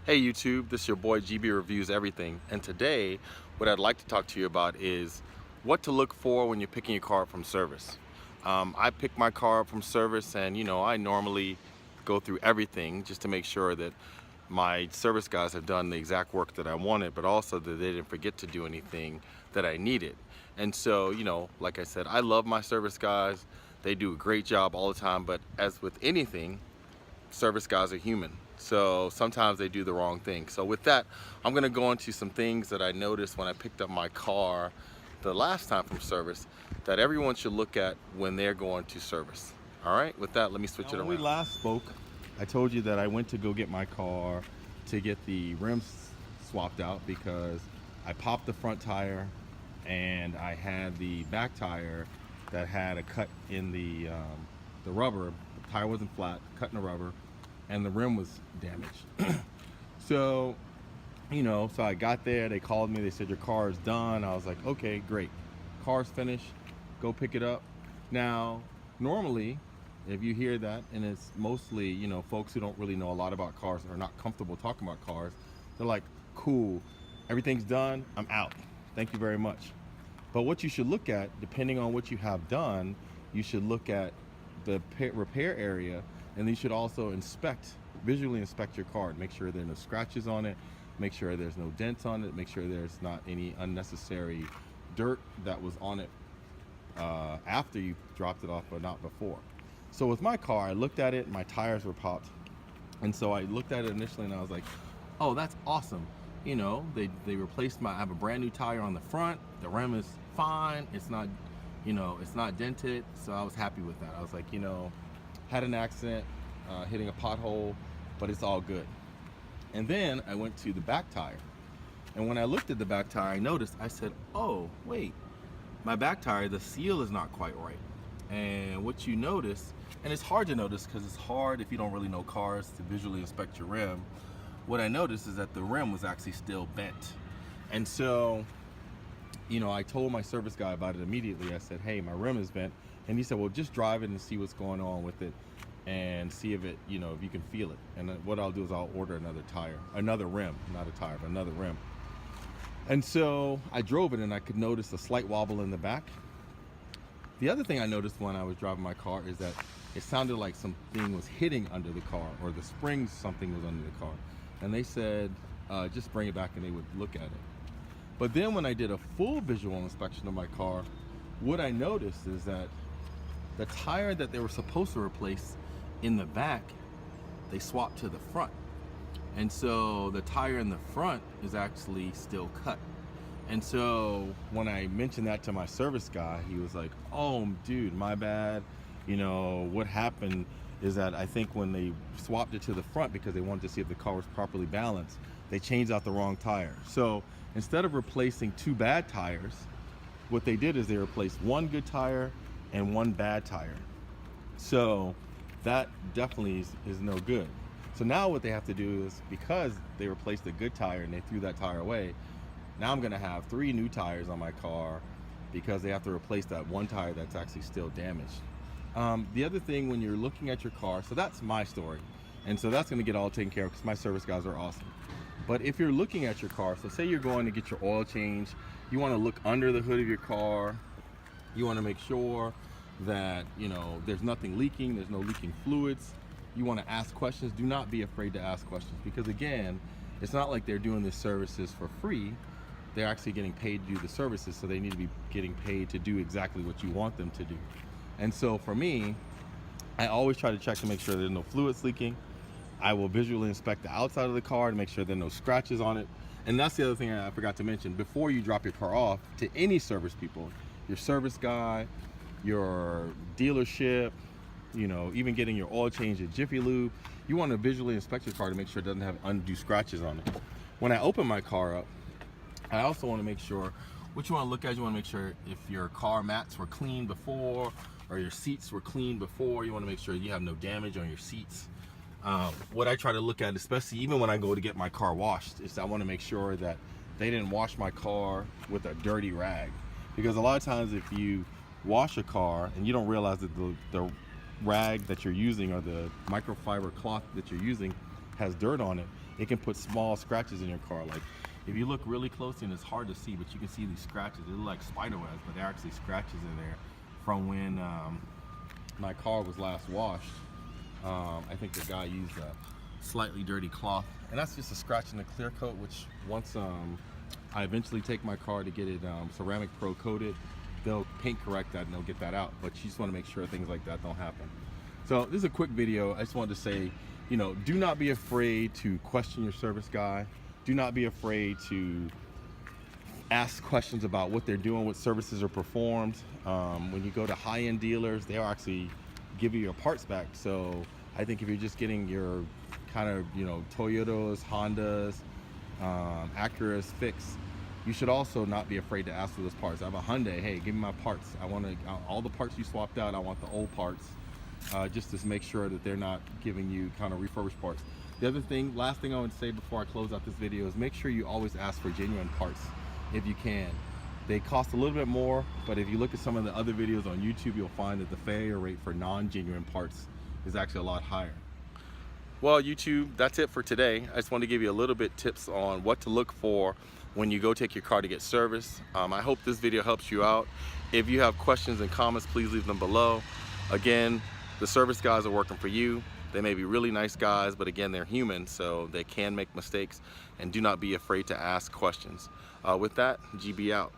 Hey YouTube, this is your boy GB Reviews Everything, and today what I'd like to talk to you about is what to look for when you're picking your car up from service. I pick my car up from service, and I normally go through everything just to make sure that my service guys have done the exact work that I wanted, but also that they didn't forget to do anything that I needed. And so, like I said, I love my service guys. They do a great job all the time, but as with anything, service guys are human, so sometimes they do the wrong thing. So with that, I'm going to go into some things that I noticed when I picked up my car the last time from service that everyone should look at when they're going to service. All right, with that, let me switch it When around. we last spoke, I told you that I went to go get my car to get the rims swapped out because I popped the front tire and I had the back tire that had a cut in the rubber. The tire wasn't flat, cut in the rubber, and the rim was damaged. So so I got there, they called me, they said your car is done. I was like, okay, great, car's finished, go pick it up. Now normally, if you hear that, and it's mostly folks who don't really know a lot about cars or are not comfortable talking about cars, they're like, cool, everything's done, I'm out, thank you very much. But what you should look at, depending on what you have done, you should look at the repair area, and you should also visually inspect your car, make sure there are no scratches on it, make sure there's no dents on it, make sure there's not any unnecessary dirt that was on it after you dropped it off or not before. So with my car, I looked at it, my tires were popped, and so I looked at it initially and I was like, oh, that's awesome. They replaced I have a brand new tire on the front, the rim is fine, it's not it's not dented, so I was happy with that. I was like, had an accident hitting a pothole, but it's all good. And then I went to the back tire, and when I looked at the back tire, I noticed, I said, oh wait, my back tire, the seal is not quite right. And what you notice, and it's hard to notice because it's hard if you don't really know cars to visually inspect your rim, what I noticed is that the rim was actually still bent. And so I told my service guy about it immediately. I said, hey, my rim is bent. And he said, well, just drive it and see what's going on with it and see if it, if you can feel it. And what I'll do is I'll order another rim, not a tire, but another rim. And so I drove it and I could notice a slight wobble in the back. The other thing I noticed when I was driving my car is that it sounded like something was hitting under the car, or the springs, something was under the car. And they said, just bring it back and they would look at it. But then when I did a full visual inspection of my car, what I noticed is that the tire that they were supposed to replace in the back, they swapped to the front. And so the tire in the front is actually still cut. And so when I mentioned that to my service guy, he was like, oh, dude, my bad. What happened is that I think when they swapped it to the front because they wanted to see if the car was properly balanced, they changed out the wrong tire. So instead of replacing two bad tires, what they did is they replaced one good tire and one bad tire. So that definitely is no good. So now what they have to do is, because they replaced the good tire and they threw that tire away, now I'm gonna have 3 new tires on my car because they have to replace that one tire that's actually still damaged. The other thing, when you're looking at your car, so that's my story, and so that's gonna get all taken care of because my service guys are awesome. But if you're looking at your car, so say you're going to get your oil change, you wanna look under the hood of your car, you wanna make sure that there's nothing leaking, there's no leaking fluids. You wanna ask questions. Do not be afraid to ask questions, because again, it's not like they're doing these services for free. They're actually getting paid to do the services, so they need to be getting paid to do exactly what you want them to do. And so for me, I always try to check to make sure there's no fluids leaking. I will visually inspect the outside of the car to make sure there are no scratches on it. And that's the other thing I forgot to mention. Before you drop your car off to any service people, your service guy, your dealership, even getting your oil change at Jiffy Lube, you want to visually inspect your car to make sure it doesn't have undue scratches on it. When I open my car up, I also want to make sure, what you want to look at, you want to make sure if your car mats were clean before, or your seats were clean before. You want to make sure you have no damage on your seats. What I try to look at, especially even when I go to get my car washed, is I want to make sure that they didn't wash my car with a dirty rag. Because a lot of times if you wash a car and you don't realize that the rag that you're using, or the microfiber cloth that you're using, has dirt on it, it can put small scratches in your car. Like if you look really close, and it's hard to see, but you can see these scratches. They look like spider webs, but they're actually scratches in there from when my car was last washed. I think the guy used a slightly dirty cloth, and that's just a scratch in the clear coat, which once I eventually take my car to get it Ceramic Pro coated, they'll paint correct that and they'll get that out. But you just want to make sure things like that don't happen. So this is a quick video. I just wanted to say, you know, do not be afraid to question your service guy. Do not be afraid to ask questions about what they're doing, what services are performed. When you go to high-end dealers, they'll actually give you your parts back. So I think if you're just getting your kind of, you know, Toyotas, Hondas, Acuras fixed, you should also not be afraid to ask for those parts. I have a Hyundai, hey, give me my parts. I want all the parts you swapped out, I want the old parts, just to make sure that they're not giving you kind of refurbished parts. The other thing, last thing I would say before I close out this video is make sure you always ask for genuine parts if you can. They cost a little bit more, but if you look at some of the other videos on YouTube, you'll find that the failure rate for non-genuine parts is actually a lot higher. Well, YouTube, that's it for today. I just wanted to give you a little bit tips on what to look for when you go take your car to get service. I hope this video helps you out. If you have questions and comments, please leave them below. Again, the service guys are working for you. They may be really nice guys, but again, they're human, so they can make mistakes, and do not be afraid to ask questions. With that, GB out.